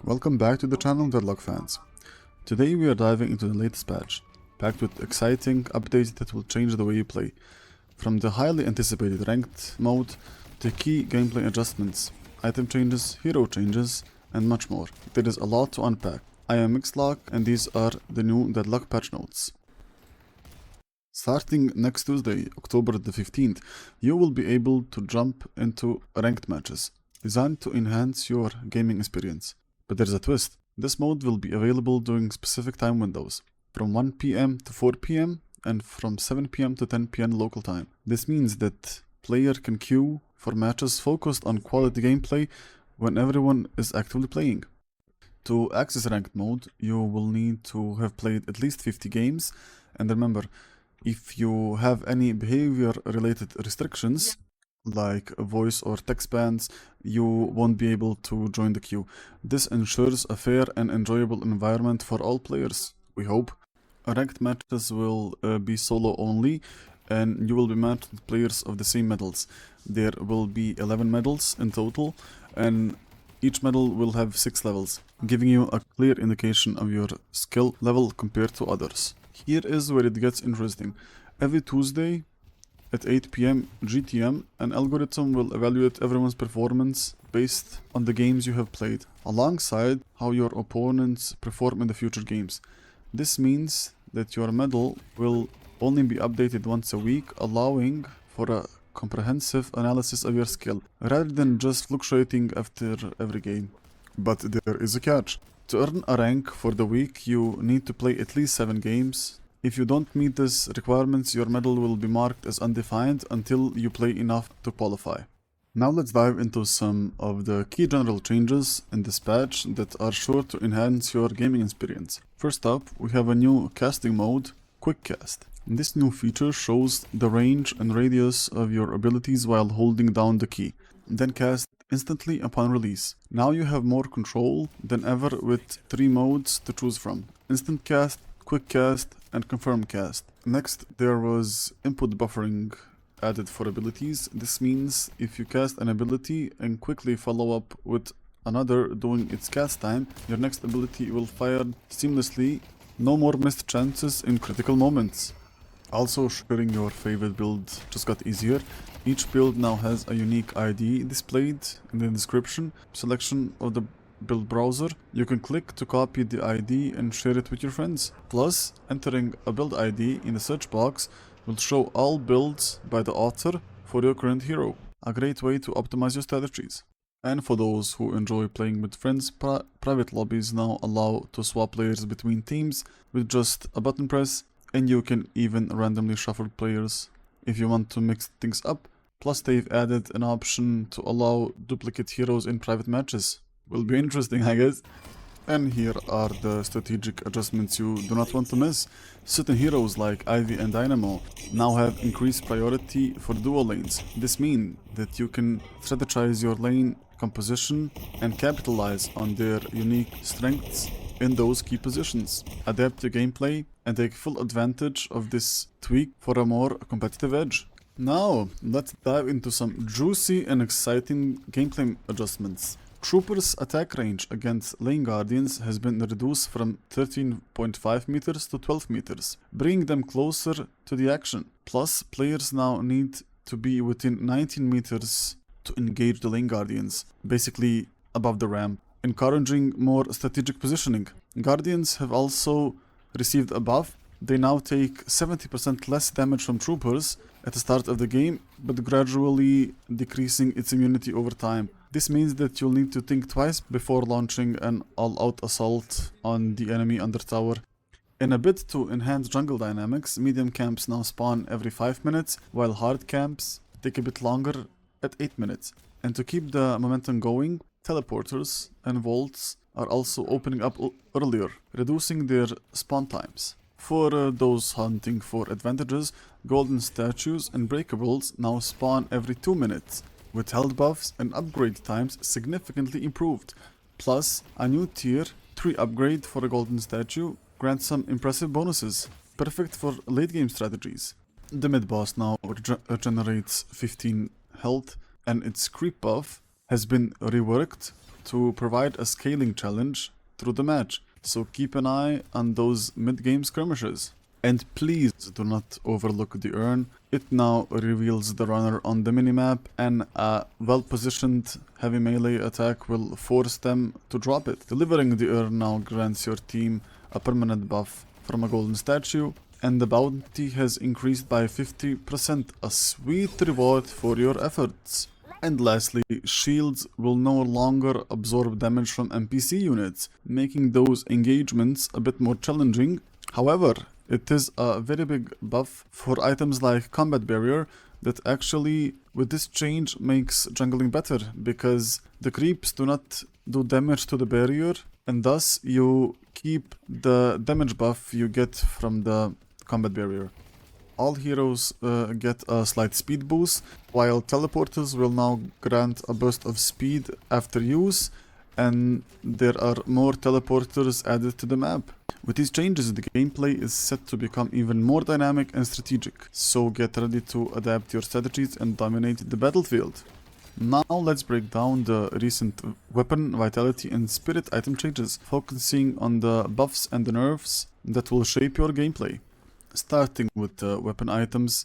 Welcome back to the channel, Deadlock fans. Today we are diving into the latest patch, packed with exciting updates that will change the way you play. From the highly anticipated ranked mode to key gameplay adjustments, item changes, hero changes, and much more. There is a lot to unpack. I am Mixlock and these are the new Deadlock patch notes. Starting next Tuesday, October the 15th, you will be able to jump into ranked matches, designed to enhance your gaming experience. But there's a twist. This mode will be available during specific time windows, from 1 PM to 4 PM and from 7 PM to 10 PM local time. This means that player can queue for matches focused on quality gameplay when everyone is actively playing. To access ranked mode, you will need to have played at least 50 games, and remember, if you have any behavior-related restrictions, like voice or text bans, you won't be able to join the queue. This ensures a fair and enjoyable environment for all players, we hope. Ranked matches will be solo only, and you will be matched with players of the same medals. There will be 11 medals in total, and each medal will have 6 levels, giving you a clear indication of your skill level compared to others. Here is where it gets interesting. Every Tuesday at 8 PM GTM, an algorithm will evaluate everyone's performance based on the games you have played, alongside how your opponents perform in the future games. This means that your medal will only be updated once a week, allowing for a comprehensive analysis of your skill, rather than just fluctuating after every game. But there is a catch. To earn a rank for the week, you need to play at least 7 games. If you don't meet these requirements, your medal will be marked as undefined until you play enough to qualify. Now let's dive into some of the key general changes in this patch that are sure to enhance your gaming experience. First up, we have a new casting mode, Quick Cast. This new feature shows the range and radius of your abilities while holding down the key, then cast instantly upon release. Now you have more control than ever with 3 modes to choose from: Instant Cast, Quick Cast, and Confirm Cast. Next, there was input buffering added for abilities. This means if you cast an ability and quickly follow up with another during its cast time, your next ability will fire seamlessly. No more missed chances in critical moments. Also, sharing your favorite build just got easier. Each build now has a unique ID displayed in the description selection of the build browser. You can click to copy the ID and share it with your friends. Plus, entering a build ID in the search box will show all builds by the author for your current hero. A great way to optimize your strategies. And for those who enjoy playing with friends, private lobbies now allow to swap players between teams with just a button press, and you can even randomly shuffle players if you want to mix things up. Plus, they've added an option to allow duplicate heroes in private matches. Will be interesting, I guess. And here are the strategic adjustments you do not want to miss. Certain heroes like Ivy and Dinamo now have increased priority for duo lanes. This means that you can strategize your lane composition and capitalize on their unique strengths in those key positions. Adapt your gameplay and take full advantage of this tweak for a more competitive edge. Now, let's dive into some juicy and exciting gameplay adjustments. Troopers' attack range against lane guardians has been reduced from 13.5 meters to 12 meters, bringing them closer to the action. Plus, players now need to be within 19 meters to engage the lane guardians, basically above the ramp, encouraging more strategic positioning. Guardians have also received a buff. They now take 70% less damage from troopers at the start of the game, but gradually decreasing its immunity over time. This means that you'll need to think twice before launching an all-out assault on the enemy under tower. In a bid to enhance jungle dynamics, medium camps now spawn every 5 minutes, while hard camps take a bit longer at 8 minutes. And to keep the momentum going, teleporters and vaults are also opening up earlier, reducing their spawn times. For those hunting for advantages, golden statues and breakables now spawn every 2 minutes, with health buffs and upgrade times significantly improved. Plus, a new tier 3 upgrade for a golden statue grants some impressive bonuses, perfect for late game strategies. The mid boss now regenerates 15 health, and its creep buff has been reworked to provide a scaling challenge through the match, so keep an eye on those mid-game skirmishes. And please do not overlook the urn. It now reveals the runner on the minimap, and a well-positioned heavy melee attack will force them to drop it. Delivering the urn now grants your team a permanent buff from a golden statue, and the bounty has increased by 50%, a sweet reward for your efforts. And lastly, shields will no longer absorb damage from NPC units, making those engagements a bit more challenging. However, it is a very big buff for items like Combat Barrier that actually, with this change, makes jungling better, because the creeps do not do damage to the barrier, and thus you keep the damage buff you get from the Combat Barrier. All heroes get a slight speed boost, while teleporters will now grant a burst of speed after use, and there are more teleporters added to the map. With these changes, the gameplay is set to become even more dynamic and strategic, so get ready to adapt your strategies and dominate the battlefield. Now let's break down the recent weapon, vitality and spirit item changes, focusing on the buffs and the nerfs that will shape your gameplay. Starting with the weapon items: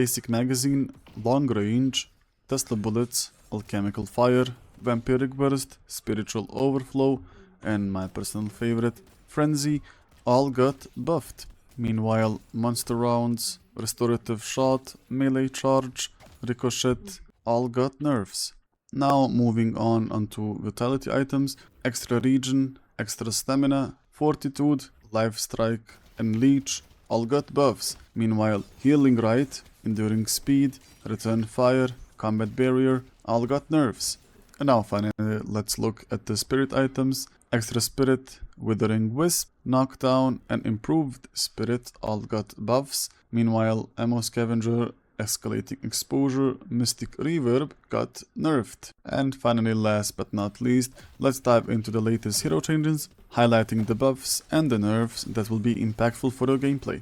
basic magazine, long range, Tesla bullets, alchemical fire, vampiric burst, spiritual overflow, and my personal favorite, frenzy, all got buffed. Meanwhile, monster rounds, restorative shot, melee charge, ricochet, all got nerfs. Now moving on onto vitality items: extra regen, extra stamina, fortitude, life strike, and leech, all got buffs. Meanwhile, healing right, enduring speed, return fire, combat barrier, all got nerfs. And now finally, let's look at the spirit items: extra spirit, withering wisp, knockdown, and improved spirit, all got buffs. Meanwhile, ammo scavenger, escalating exposure, mystic reverb got nerfed. And finally, last but not least, let's dive into the latest hero changes, highlighting the buffs and the nerfs that will be impactful for your gameplay.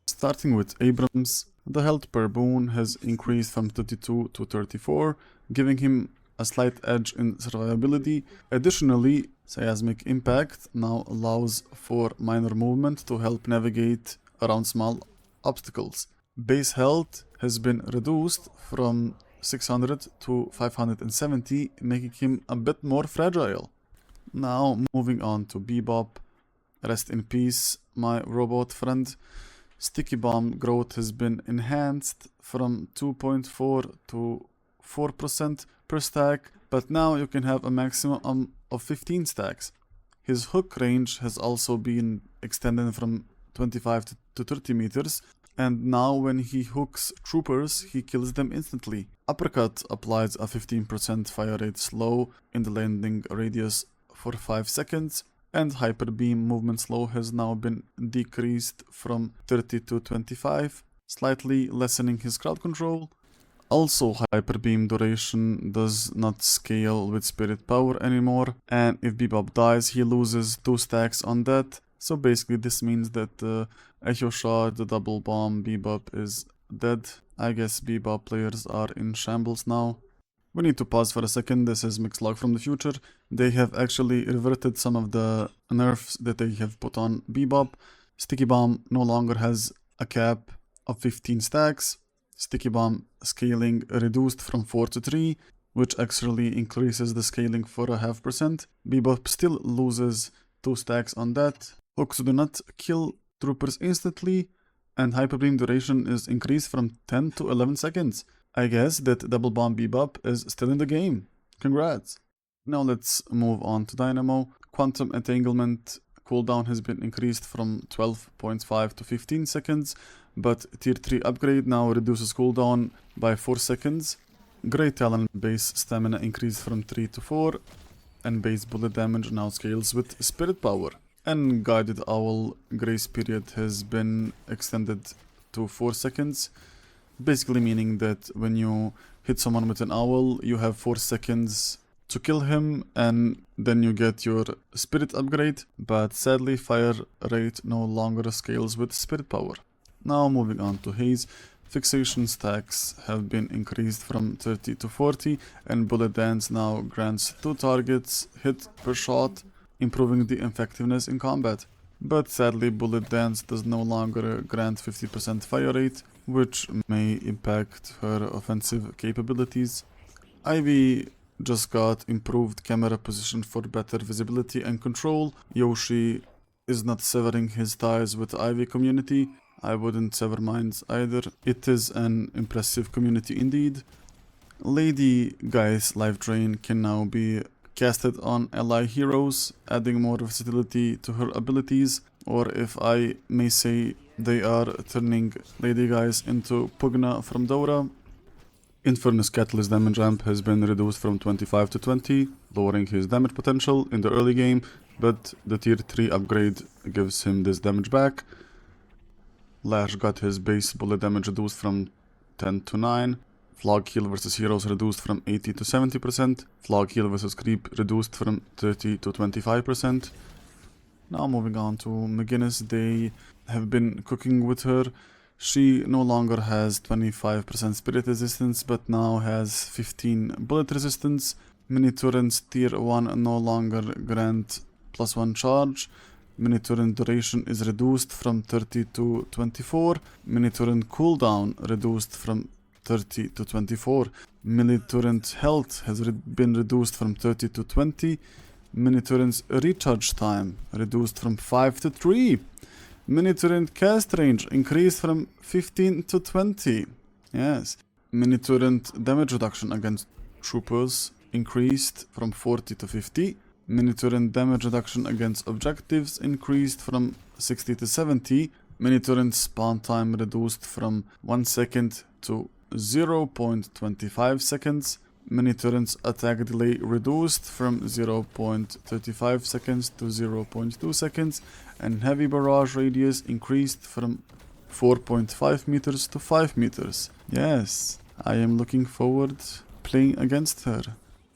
Starting with Abrams, the health per boon has increased from 32 to 34, giving him a slight edge in survivability. Additionally, Seismic Impact now allows for minor movement to help navigate around small obstacles. Base health has been reduced from 600 to 570, making him a bit more fragile. Now moving on to Bebop. Rest in peace, my robot friend. Sticky bomb growth has been enhanced from 2.4 to 4% per stack, but now you can have a maximum of 15 stacks. His hook range has also been extended from 25 to 30 meters, and now when he hooks troopers, he kills them instantly. Uppercut applies a 15% fire rate slow in the landing radius for 5 seconds, and Hyper Beam movement slow has now been decreased from 30 to 25, slightly lessening his crowd control. Also, Hyper Beam duration does not scale with Spirit Power anymore, and if Bebop dies, he loses 2 stacks on that. So basically this means that Echo Shot, the double bomb Bebop is dead. I guess Bebop players are in shambles now. We need to pause for a second. This is Mixlog from the future. They have actually reverted some of the nerfs that they have put on Bebop. Sticky Bomb no longer has a cap of 15 stacks. Sticky Bomb scaling reduced from 4 to 3, which actually increases the scaling for a 0.5%. Bebop still loses 2 stacks on that. Hooks do not kill troopers instantly, and Hyper Beam duration is increased from 10 to 11 seconds. I guess that Double Bomb Bebop is still in the game. Congrats! Now let's move on to Dinamo. Quantum Entanglement cooldown has been increased from 12.5 to 15 seconds, but Tier 3 upgrade now reduces cooldown by 4 seconds. Great Talon base stamina increased from 3 to 4, and base bullet damage now scales with Spirit Power. And Guided Owl grace period has been extended to 4 seconds, basically meaning that when you hit someone with an owl, you have 4 seconds to kill him, and then you get your spirit upgrade, but sadly fire rate no longer scales with Spirit Power. Now moving on to Haze. Fixation stacks have been increased from 30 to 40, and Bullet Dance now grants 2 targets hit per shot, improving the effectiveness in combat. But sadly, Bullet Dance does no longer grant 50% fire rate, which may impact her offensive capabilities. Ivy just got improved camera position for better visibility and control. Yoshi is not severing his ties with the Ivy community. I wouldn't sever mine either. It is an impressive community indeed. Lady Geist life drain can now be casted on ally heroes, adding more versatility to her abilities, or if I may say, they are turning Lady Geist into Pugna from Dora. Infernus Catalyst damage amp has been reduced from 25 to 20, lowering his damage potential in the early game, but the tier 3 upgrade gives him this damage back. Lash got his base bullet damage reduced from 10 to 9. Flog heal versus heroes reduced from 80 to 70%. Flog heal versus creep reduced from 30 to 25%. Now moving on to McGinnis, they have been cooking with her. She no longer has 25% spirit resistance, but now has 15 bullet resistance. Mini turrets tier 1 no longer grant +1 charge. Mini turret duration is reduced from 30 to 24. Mini turret cooldown reduced from 30 to 24. Mini turret health has been reduced from 30 to 20. Mini turret's recharge time reduced from 5 to 3. Mini turret cast range increased from 15 to 20. Yes. Mini turret damage reduction against troopers increased from 40 to 50. Mini turret damage reduction against objectives increased from 60 to 70. Mini turret spawn time reduced from 1 second to 0.25 seconds. Mini turret's attack delay reduced from 0.35 seconds to 0.2 seconds. And heavy barrage radius increased from 4.5 meters to 5 meters. Yes, I am looking forward playing against her.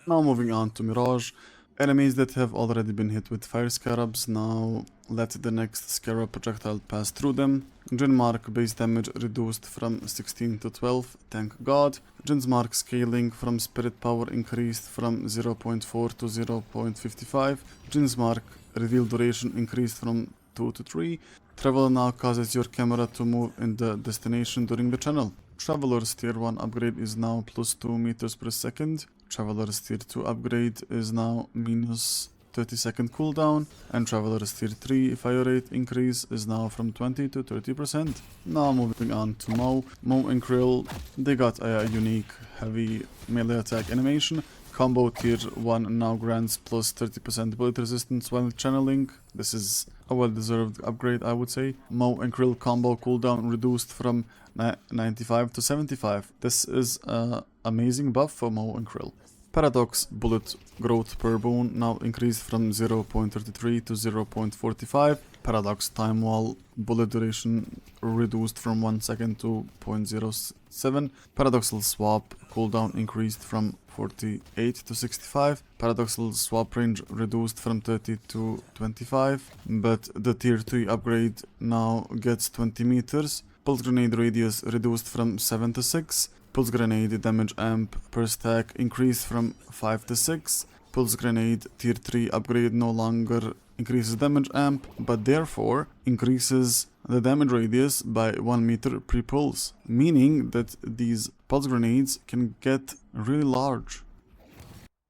Now moving on to Mirage. Enemies that have already been hit with fire scarabs now let the next scarab projectile pass through them. Jin Mark base damage reduced from 16 to 12, thank god. Jin's Mark scaling from spirit power increased from 0.4 to 0.55. Jin's Mark reveal duration increased from 2 to 3. Travel now causes your camera to move in the destination during the channel. Traveler's tier 1 upgrade is now +2 meters per second. Traveler's tier 2 upgrade is now minus 30 second cooldown, and Traveler's tier 3 fire rate increase is now from 20 to 30%. Now moving on to Mo and Krill, they got a unique heavy melee attack animation. Combo tier 1 now grants plus 30% bullet resistance while channeling. This is a well-deserved upgrade, I would say. Mo and Krill combo cooldown reduced from 95 to 75. This is an amazing buff for Mo and Krill. Paradox bullet growth per boon now increased from 0.33 to 0.45. Paradox time wall bullet duration reduced from 1 second to 0.07. Paradoxal swap cooldown increased from 48 to 65. Paradoxal swap range reduced from 30 to 25. But the tier 3 upgrade now gets 20 meters. Pulse grenade radius reduced from 7 to 6. Pulse grenade damage amp per stack increased from 5 to 6. Pulse grenade tier 3 upgrade no longer increases damage amp, but therefore increases the damage radius by 1 meter per pulse, meaning that these pulse grenades can get really large.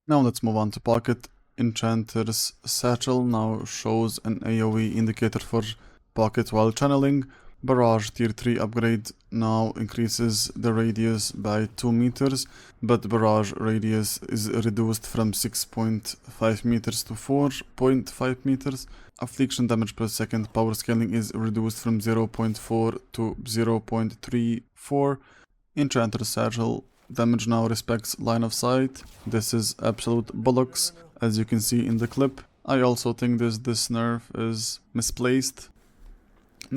Now let's move on to Pocket. Enchanter's Satchel now shows an AoE indicator for Pocket while channeling. Barrage tier 3 upgrade now increases the radius by 2 meters, but barrage radius is reduced from 6.5 meters to 4.5 meters. Affliction damage per second power scaling is reduced from 0.4 to 0.34. Enchanter's Satchel damage now respects line of sight. This is absolute bollocks, as you can see in the clip. I also think this nerf is misplaced.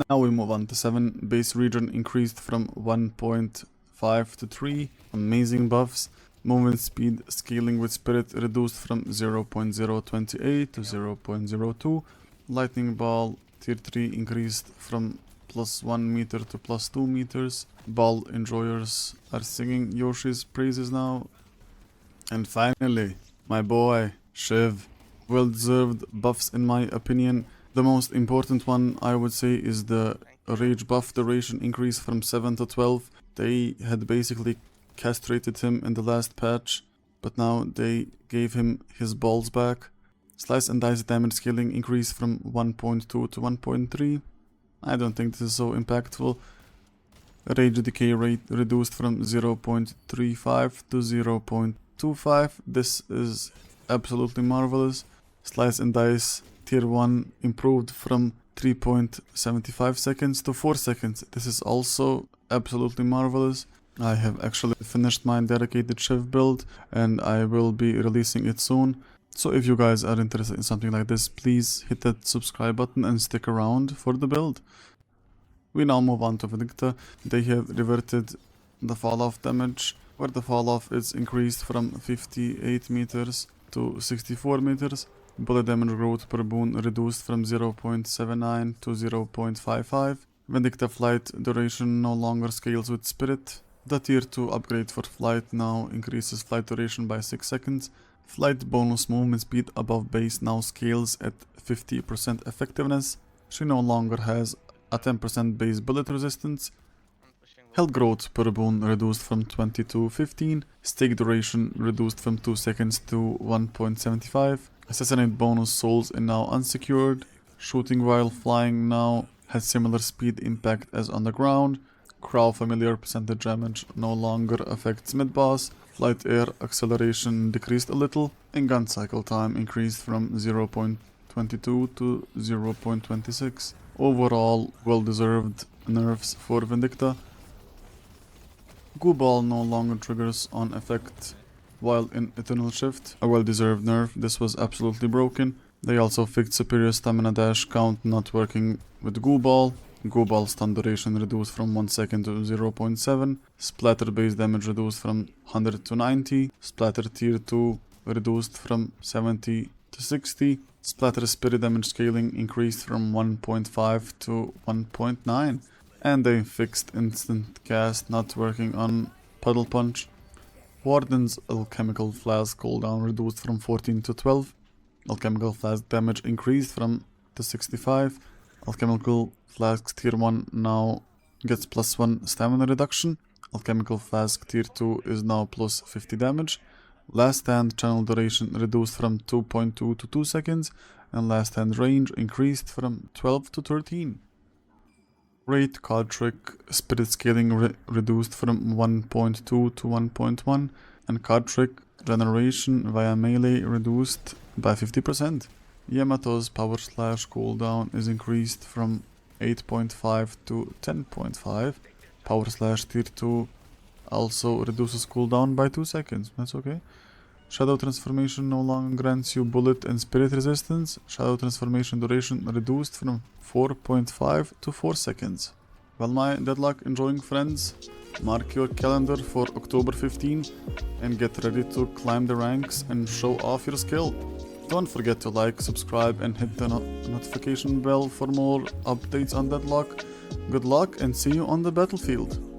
Now we move on to 7. Base region increased from 1.5 to 3. Amazing buffs. Movement speed scaling with spirit reduced from 0.028 to 0.02. Lightning ball tier 3 increased from +1 meter to +2 meters. Ball enjoyers are singing Yoshi's praises now. And finally, my boy, Shiv. Well-deserved buffs in my opinion. The most important one I would say is the rage buff duration increase from 7 to 12. They had basically castrated him in the last patch, but now they gave him his balls back. Slice and dice damage scaling increase from 1.2 to 1.3. I don't think this is so impactful. Rage decay rate reduced from 0.35 to 0.25. This is absolutely marvelous. Slice and dice tier 1 improved from 3.75 seconds to 4 seconds. This is also absolutely marvelous. I have actually finished my dedicated Shiv build and I will be releasing it soon. So if you guys are interested in something like this, please hit that subscribe button and stick around for the build. We now move on to Vendikta. They have reverted the fall off damage, where the fall off is increased from 58 meters to 64 meters. Bullet damage growth per boon reduced from 0.79 to 0.55. Vendikta flight duration no longer scales with spirit. The tier 2 upgrade for flight now increases flight duration by 6 seconds. Flight bonus movement speed above base now scales at 50% effectiveness. She no longer has a 10% base bullet resistance. Health growth per boon reduced from 20 to 15. Stake duration reduced from 2 seconds to 1.75. Assassinate bonus souls is now unsecured. Shooting while flying now has similar speed impact as on the ground. Crow familiar percentage damage no longer affects mid-boss. Flight air acceleration decreased a little, and gun cycle time increased from 0.22 to 0.26. Overall, well-deserved nerfs for Vendikta. Goo Ball no longer triggers on effect while in Eternal Shift. A well-deserved nerf. This was absolutely broken. They also fixed superior stamina dash count not working with Goo Ball. Goo Ball stun duration reduced from 1 second to 0.7. Splatter base damage reduced from 100 to 90. Splatter tier 2 reduced from 70 to 60. Splatter spirit damage scaling increased from 1.5 to 1.9. And they fixed instant cast not working on Puddle Punch. Warden's alchemical flask cooldown reduced from 14 to 12. Alchemical flask damage increased from to 65. Alchemical flask tier 1 now gets +1 stamina reduction. Alchemical flask tier 2 is now plus 50 damage. Last stand channel duration reduced from 2.2 to 2 seconds. And last stand range increased from 12 to 13. Wraith card trick spirit scaling reduced from 1.2 to 1.1. And card trick generation via melee reduced by 50%. Yamato's power slash cooldown is increased from 8.5 to 10.5. Power slash tier 2 also reduces cooldown by 2 seconds. That's okay. Shadow transformation no longer grants you bullet and spirit resistance. Shadow transformation duration reduced from 4.5 to 4 seconds. Well, my Deadlock enjoying friends, mark your calendar for October 15 and get ready to climb the ranks and show off your skill. Don't forget to like, subscribe and hit the notification bell for more updates on Deadlock. Good luck and see you on the battlefield.